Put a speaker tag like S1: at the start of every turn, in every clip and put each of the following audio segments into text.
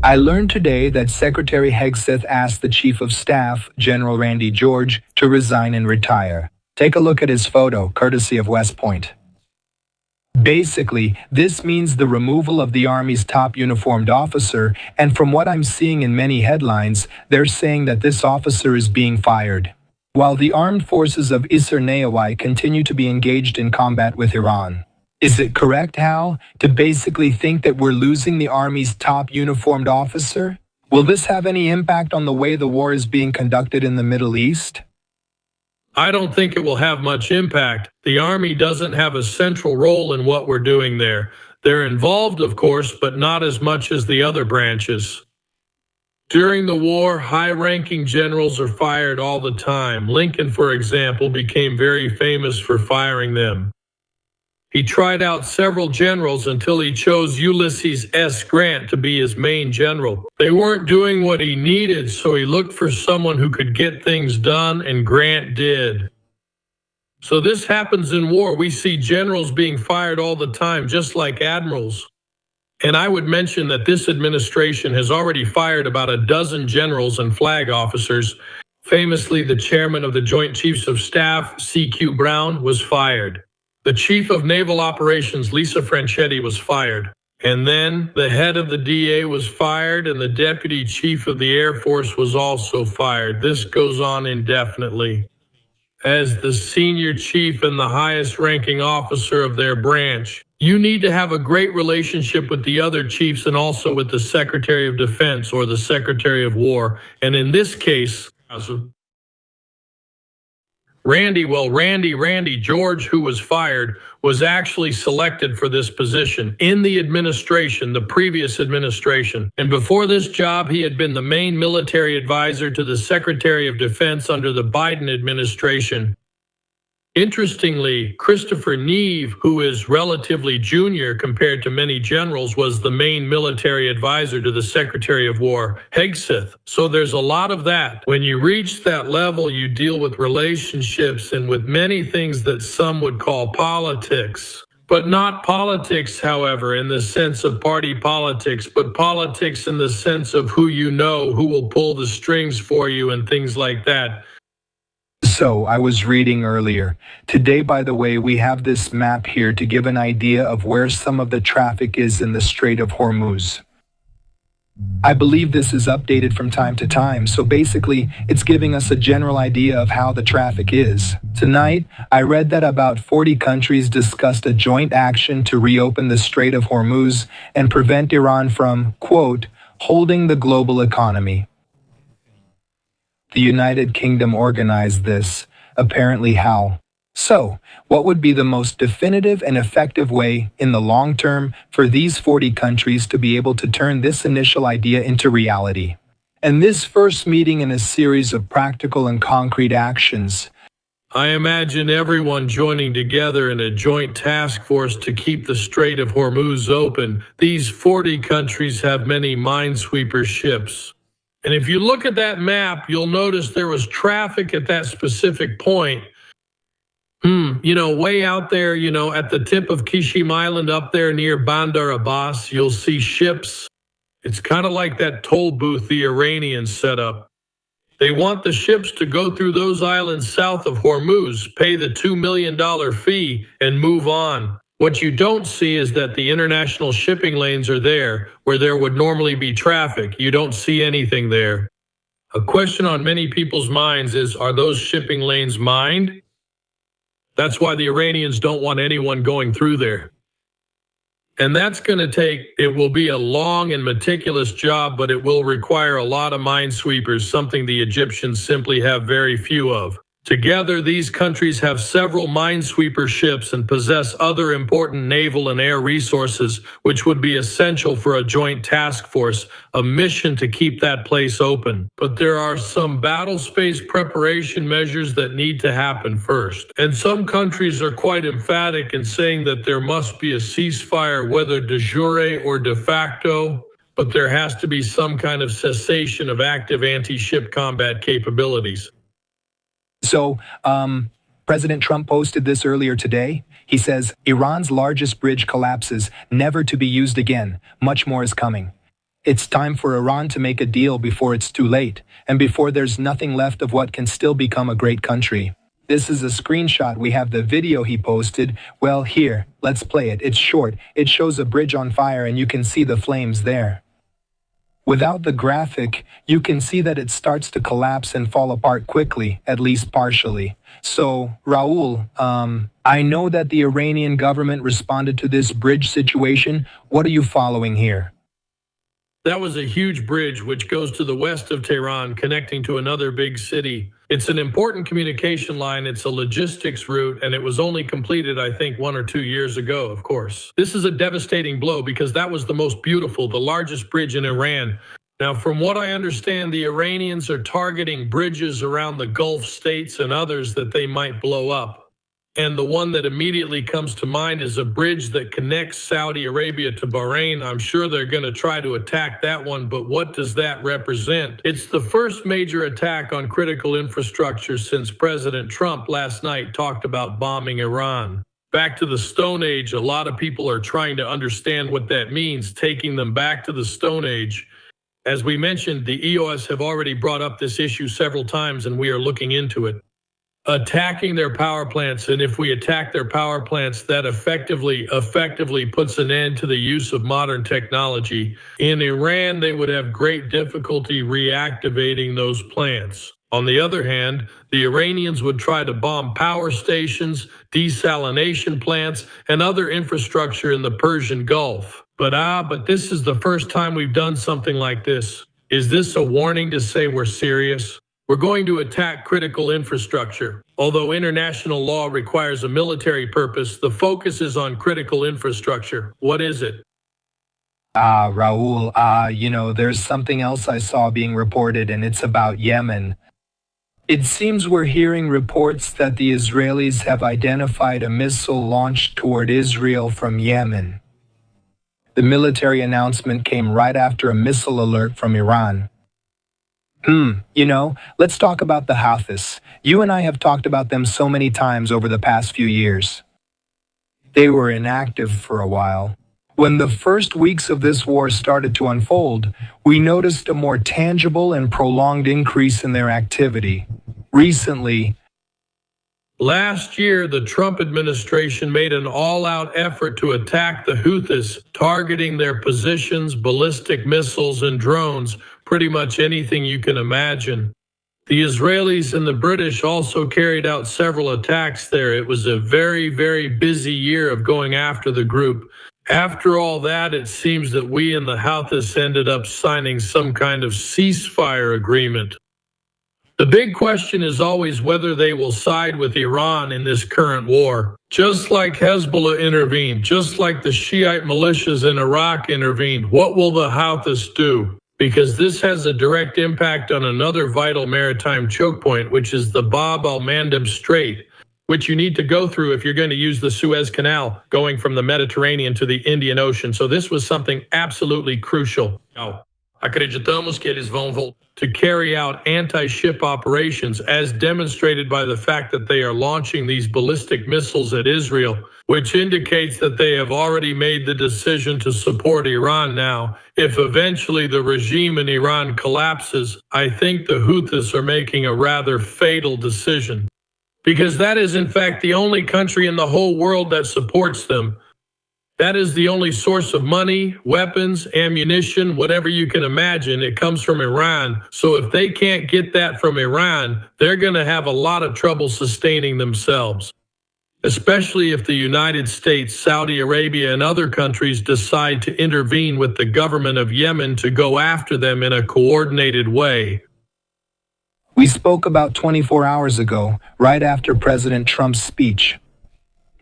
S1: I learned today that Secretary Hegseth asked the Chief of Staff, General Randy George, to resign and retire. Take a look at his photo, courtesy of West Point. Basically, this means the removal of the Army's top uniformed officer, and from what I'm seeing in many headlines, they're saying that this officer is being fired. While the armed forces of Israel continue to be engaged in combat with Iran. Is it correct, Hal, to basically think that we're losing the Army's top uniformed officer? Will this have any impact on the way the war is being conducted in the Middle East?
S2: I don't think it will have much impact. The Army doesn't have a central role in what we're doing there. They're involved, of course, but not as much as the other branches. During the war, high-ranking generals are fired all the time. Lincoln, for example, became very famous for firing them. He tried out several generals until he chose Ulysses S. Grant to be his main general. They weren't doing what he needed, so he looked for someone who could get things done, and Grant did. So this happens in war. We see generals being fired all the time, just like admirals. And I would mention that this administration has already fired about a dozen generals and flag officers. Famously, the chairman of the Joint Chiefs of Staff, C.Q. Brown, was fired. The Chief of Naval Operations, Lisa Franchetti, was fired. And then the head of the DA was fired, and the Deputy Chief of the Air Force was also fired. This goes on indefinitely. As the senior chief and the highest-ranking officer of their branch, you need to have a great relationship with the other chiefs and also with the Secretary of Defense or the Secretary of War. And in this case, Randy George, who was fired, was actually selected for this position in the administration, the previous administration. And before this job, he had been the main military advisor to the Secretary of Defense under the Biden administration. Interestingly, Christopher Neve, who is relatively junior compared to many generals, was the main military advisor to the Secretary of War, Hegseth. So there's a lot of that. When you reach that level, you deal with relationships and with many things that some would call politics. But not politics, however, in the sense of party politics, but politics in the sense of who you know, who will pull the strings for you and things like that.
S1: So, I was reading earlier. Today, by the way, we have this map here to give an idea of where some of the traffic is in the Strait of Hormuz. I believe this is updated from time to time, so basically, it's giving us a general idea of how the traffic is. Tonight, I read that about 40 countries discussed a joint action to reopen the Strait of Hormuz and prevent Iran from, quote, holding the global economy. The United Kingdom organized this, apparently how. So, what would be the most definitive and effective way, in the long term, for these 40 countries to be able to turn this initial idea into reality? And this first meeting in a series of practical and concrete actions.
S2: I imagine everyone joining together in a joint task force to keep the Strait of Hormuz open. These 40 countries have many minesweeper ships. And if you look at that map, you'll notice there was traffic at that specific point. Way out there, at the tip of Kishim Island up there near Bandar Abbas, you'll see ships. It's kind of like that toll booth the Iranians set up. They want the ships to go through those islands south of Hormuz, pay the $2 million fee, and move on. What you don't see is that the international shipping lanes are there, where there would normally be traffic. You don't see anything there. A question on many people's minds is, are those shipping lanes mined? That's why the Iranians don't want anyone going through there. And that's it will be a long and meticulous job, but it will require a lot of minesweepers, something the Egyptians simply have very few of. Together, these countries have several minesweeper ships and possess other important naval and air resources, which would be essential for a joint task force, a mission to keep that place open. But there are some battle space preparation measures that need to happen first. And some countries are quite emphatic in saying that there must be a ceasefire, whether de jure or de facto, but there has to be some kind of cessation of active anti-ship combat capabilities.
S1: So, President Trump posted this earlier today. He says, Iran's largest bridge collapses, never to be used again. Much more is coming. It's time for Iran to make a deal before it's too late, and before there's nothing left of what can still become a great country. This is a screenshot. We have the video he posted. Well, here, let's play it. It's short. It shows a bridge on fire and you can see the flames there. Without the graphic, you can see that it starts to collapse and fall apart quickly, at least partially. So, Raul, I know that the Iranian government responded to this bridge situation. What are you following here?
S2: That was a huge bridge which goes to the west of Tehran, connecting to another big city. It's an important communication line, it's a logistics route, and it was only completed, I think, 1 or 2 years ago, of course. This is a devastating blow because that was the most beautiful, the largest bridge in Iran. Now, from what I understand, the Iranians are targeting bridges around the Gulf states and others that they might blow up. And the one that immediately comes to mind is a bridge that connects Saudi Arabia to Bahrain. I'm sure they're going to try to attack that one, but what does that represent? It's the first major attack on critical infrastructure since President Trump last night talked about bombing Iran. Back to the Stone Age, a lot of people are trying to understand what that means, taking them back to the Stone Age. As we mentioned, the EOS have already brought up this issue several times, and we are looking into it. Attacking their power plants, and if we attack their power plants, that effectively puts an end to the use of modern technology. In Iran, they would have great difficulty reactivating those plants. On the other hand, the Iranians would try to bomb power stations, desalination plants, and other infrastructure in the Persian Gulf. But this is the first time we've done something like this. Is this a warning to say we're serious? We're going to attack critical infrastructure. Although international law requires a military purpose, the focus is on critical infrastructure. What is it?
S1: Raul, there's something else I saw being reported, and it's about Yemen. It seems we're hearing reports that the Israelis have identified a missile launched toward Israel from Yemen. The military announcement came right after a missile alert from Iran. Let's talk about the Houthis. You and I have talked about them so many times over the past few years. They were inactive for a while. When the first weeks of this war started to unfold, we noticed a more tangible and prolonged increase in their activity. Recently,
S2: last year, the Trump administration made an all-out effort to attack the Houthis, targeting their positions, ballistic missiles, and drones, pretty much anything you can imagine. The Israelis and the British also carried out several attacks there. It was a very, very busy year of going after the group. After all that, it seems that we and the Houthis ended up signing some kind of ceasefire agreement. The big question is always whether they will side with Iran in this current war. Just like Hezbollah intervened, just like the Shiite militias in Iraq intervened, what will the Houthis do? Because this has a direct impact on another vital maritime choke point, which is the Bab al-Mandeb Strait, which you need to go through if you're going to use the Suez Canal, going from the Mediterranean to the Indian Ocean. So this was something absolutely crucial. Acreditamos que eles vão to carry out anti-ship operations, as demonstrated by the fact that they are launching these ballistic missiles at Israel, which indicates that they have already made the decision to support Iran now. If eventually the regime in Iran collapses, I think the Houthis are making a rather fatal decision. Because that is in fact the only country in the whole world that supports them. That is the only source of money, weapons, ammunition, whatever you can imagine. It comes from Iran. So if they can't get that from Iran, they're going to have a lot of trouble sustaining themselves. Especially if the United States, Saudi Arabia, and other countries decide to intervene with the government of Yemen to go after them in a coordinated way.
S1: We spoke about 24 hours ago, right after President Trump's speech.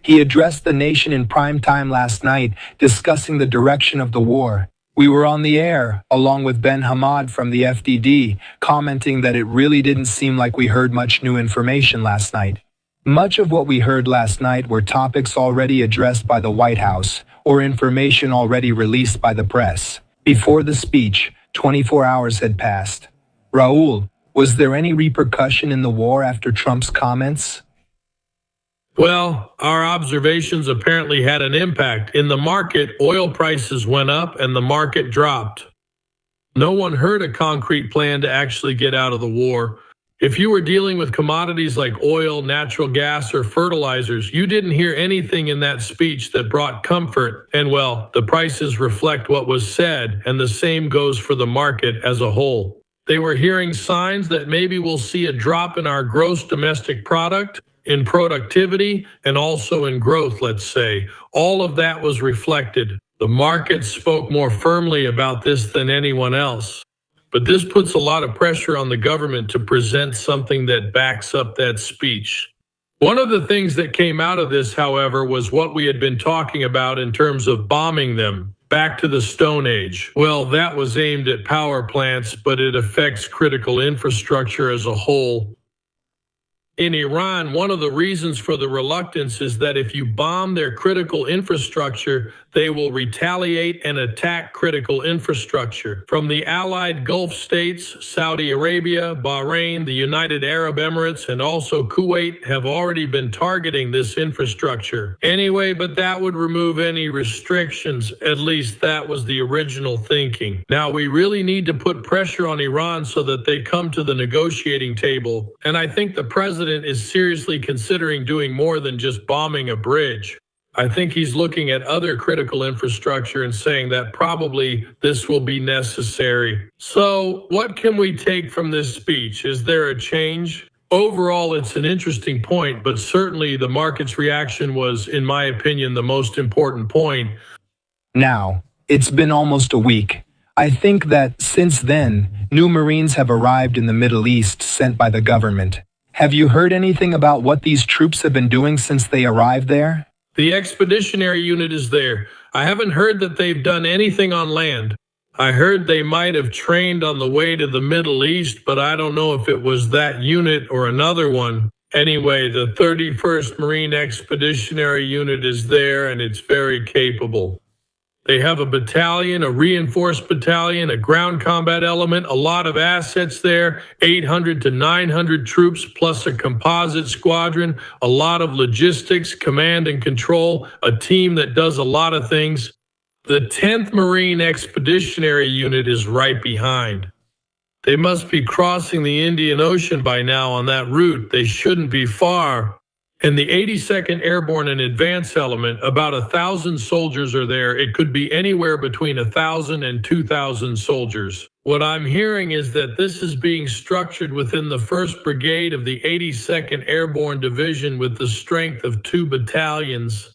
S1: He addressed the nation in prime time last night, discussing the direction of the war. We were on the air, along with Ben Hamad from the FDD, commenting that it really didn't seem like we heard much new information last night. Much of what we heard last night were topics already addressed by the White House, or information already released by the press. Before the speech, 24 hours had passed. Raul, was there any repercussion in the war after Trump's comments?
S2: Well, our observations apparently had an impact. In the market, oil prices went up and the market dropped. No one heard a concrete plan to actually get out of the war. If you were dealing with commodities like oil, natural gas, or fertilizers, you didn't hear anything in that speech that brought comfort, and well, the prices reflect what was said, and the same goes for the market as a whole. They were hearing signs that maybe we'll see a drop in our gross domestic product, in productivity, and also in growth, let's say. All of that was reflected. The market spoke more firmly about this than anyone else. But this puts a lot of pressure on the government to present something that backs up that speech. One of the things that came out of this, however, was what we had been talking about in terms of bombing them, back to the Stone Age. Well, that was aimed at power plants, but it affects critical infrastructure as a whole. In Iran, one of the reasons for the reluctance is that if you bomb their critical infrastructure, they will retaliate and attack critical infrastructure. From the allied Gulf states, Saudi Arabia, Bahrain, the United Arab Emirates, and also Kuwait have already been targeting this infrastructure. Anyway, but that would remove any restrictions. At least that was the original thinking. Now, we really need to put pressure on Iran so that they come to the negotiating table. And I think the president is seriously considering doing more than just bombing a bridge. I think he's looking at other critical infrastructure and saying that probably this will be necessary. So, what can we take from this speech? Is there a change? Overall, it's an interesting point, but certainly the market's reaction was, in my opinion, the most important point.
S1: Now, it's been almost a week. I think that since then, new Marines have arrived in the Middle East sent by the government. Have you heard anything about what these troops have been doing since they arrived there?
S2: The expeditionary unit is there. I haven't heard that they've done anything on land. I heard they might have trained on the way to the Middle East, but I don't know if it was that unit or another one. Anyway, the 31st Marine Expeditionary Unit is there, and it's very capable. They have a battalion, a reinforced battalion, a ground combat element, a lot of assets there, 800 to 900 troops, plus a composite squadron, a lot of logistics, command and control, a team that does a lot of things. The 10th Marine Expeditionary Unit is right behind. They must be crossing the Indian Ocean by now on that route. They shouldn't be far. And the 82nd Airborne and Advance Element, about 1,000 soldiers are there. It could be anywhere between 1,000 and 2,000 soldiers. What I'm hearing is that this is being structured within the 1st Brigade of the 82nd Airborne Division with the strength of 2 battalions.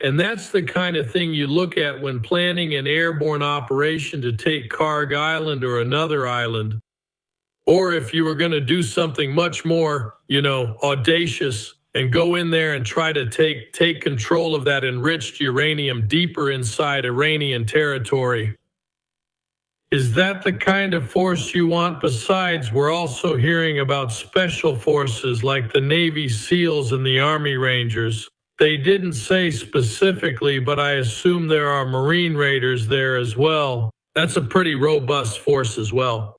S2: And that's the kind of thing you look at when planning an airborne operation to take Karg Island or another island. Or if you were going to do something much more, audacious, and go in there and try to take control of that enriched uranium deeper inside Iranian territory. Is that the kind of force you want? Besides, we're also hearing about special forces like the Navy SEALs and the Army Rangers. They didn't say specifically, but I assume there are Marine Raiders there as well. That's a pretty robust force as well.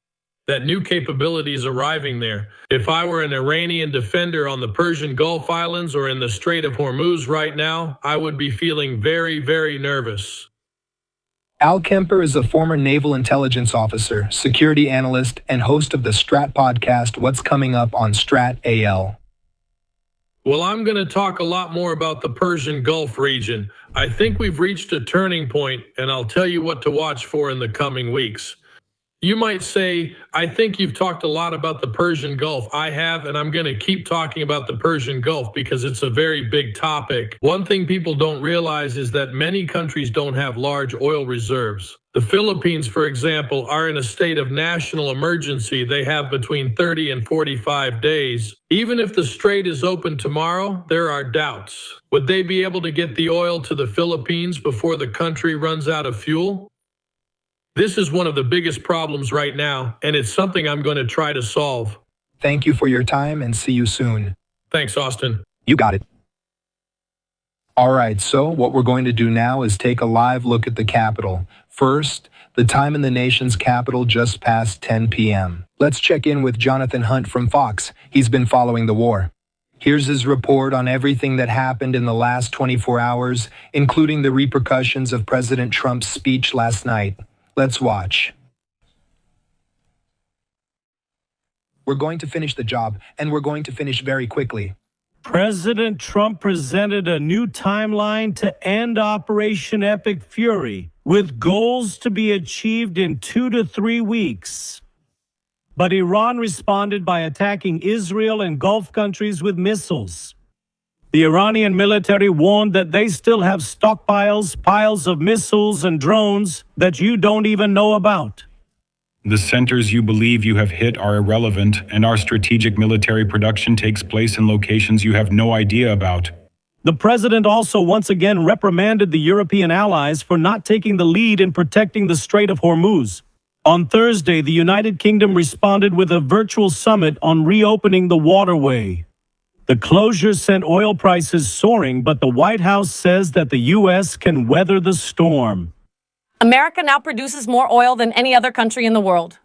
S2: That new capability is arriving there. If I were an Iranian defender on the Persian Gulf Islands or in the Strait of Hormuz right now, I would be feeling very, very nervous.
S1: Al Kemper is a former naval intelligence officer, security analyst, and host of the Strat podcast, What's Coming Up on Strat AL.
S2: Well, I'm going to talk a lot more about the Persian Gulf region. I think we've reached a turning point, and I'll tell you what to watch for in the coming weeks. You might say, I think you've talked a lot about the Persian Gulf. I have, and I'm going to keep talking about the Persian Gulf because it's a very big topic. One thing people don't realize is that many countries don't have large oil reserves. The Philippines, for example, are in a state of national emergency. They have between 30 and 45 days. Even if the Strait is open tomorrow, there are doubts. Would they be able to get the oil to the Philippines before the country runs out of fuel? This is one of the biggest problems right now, and it's something I'm going to try to solve.
S1: Thank you for your time and see you soon.
S2: Thanks, Austin.
S1: You got it. Alright, so what we're going to do now is take a live look at the capital. First, the time in the nation's capital just past 10 p.m. Let's check in with Jonathan Hunt from Fox. He's been following the war. Here's his report on everything that happened in the last 24 hours, including the repercussions of President Trump's speech last night. Let's watch. We're going to finish the job, and we're going to finish very quickly.
S3: President Trump presented a new timeline to end Operation Epic Fury, with goals to be achieved in 2 to 3 weeks. But Iran responded by attacking Israel and Gulf countries with missiles. The Iranian military warned that they still have stockpiles, piles of missiles and drones that you don't even know about.
S4: The centers you believe you have hit are irrelevant, and our strategic military production takes place in locations you have no idea about.
S3: The president also once again reprimanded the European allies for not taking the lead in protecting the Strait of Hormuz. On Thursday, the United Kingdom responded with a virtual summit on reopening the waterway. The closure sent oil prices soaring, but the White House says that the U.S. can weather the storm.
S5: America now produces more oil than any other country in the world.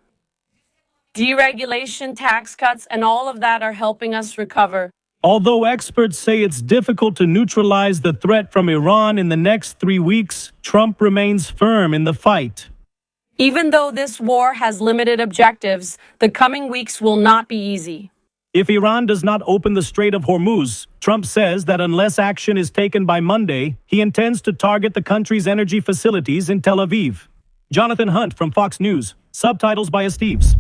S5: Deregulation, tax cuts, and all of that are helping us recover.
S3: Although experts say it's difficult to neutralize the threat from Iran in the next 3 weeks, Trump remains firm in the fight.
S5: Even though this war has limited objectives, the coming weeks will not be easy.
S3: If Iran does not open the Strait of Hormuz, Trump says that unless action is taken by Monday, he intends to target the country's energy facilities in Tel Aviv. Jonathan Hunt from Fox News. Subtitles by Steves.